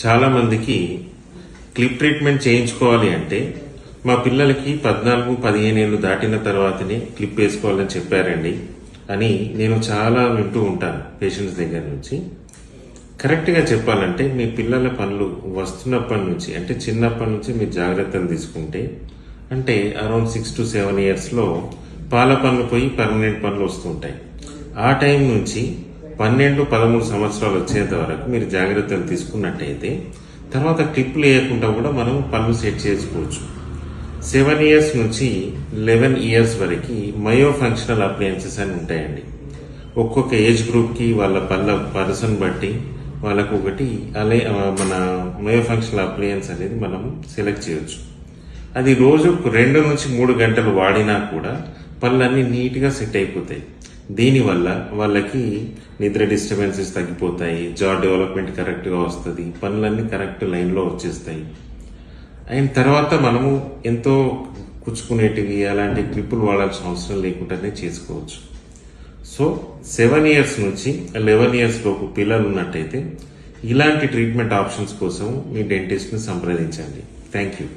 చాలా మందికి clip treatment చేయించుకోవాలి అంటే మా పిల్లలకి 14-15 ఏళ్ళు దాటిన తర్వాతనే క్లిప్ వేసుకోవాలని చెప్పారండి అని నేను చాలా వింటూ ఉంటాను పేషెంట్స్ దగ్గర నుంచి. కరెక్ట్గా చెప్పాలంటే మీ పిల్లల పనులు వస్తున్నప్పటి నుంచి అంటే చిన్నప్పటి నుంచి మీరు జాగ్రత్తలు తీసుకుంటే అంటే అరౌండ్ 6 to 7 ఇయర్స్లో పాల పనులు పోయి పర్మనెంట్ పనులు వస్తుంటాయి. ఆ టైం నుంచి 12-13 సంవత్సరాలు వచ్చేంత వరకు మీరు జాగ్రత్తలు తీసుకున్నట్టయితే తర్వాత క్లిప్లు వేయకుండా కూడా మనం పనులు సెట్ చేసుకోవచ్చు. 7 ఇయర్స్ నుంచి 11 ఇయర్స్ వరకు మయో ఫంక్షనల్ అప్లయన్సెస్ అని ఉంటాయండి. ఒక్కొక్క ఏజ్ గ్రూప్కి వాళ్ళ పర్సన్ బట్టి వాళ్ళకు ఒకటి అలే మన మయో ఫంక్షనల్ అప్లయన్స్ అనేది మనం సెలెక్ట్ చేయొచ్చు. అది రోజు 2 నుంచి 3 గంటలు వాడినా కూడా పళ్ళన్నీ నీట్గా సెట్ అయిపోతాయి. దీనివల్ల వాళ్ళకి నిద్ర డిస్టర్బెన్సెస్ తగ్గిపోతాయి, జా డెవలప్మెంట్ కరెక్ట్గా వస్తుంది, పనులన్నీ కరెక్ట్ లైన్లో వచ్చేస్తాయి. అయిన తర్వాత మనము ఎంతో కుచ్చుకునేటివి అలాంటి క్లిప్పులు వాడాల్సిన అవసరం లేకుండానే చేసుకోవచ్చు. సో 7 ఇయర్స్ నుంచి 11 ఇయర్స్ లోపు పిల్లలు ఉన్నట్టయితే ఇలాంటి ట్రీట్మెంట్ ఆప్షన్స్ కోసం మీ డెంటిస్ట్ని సంప్రదించండి. Thank you.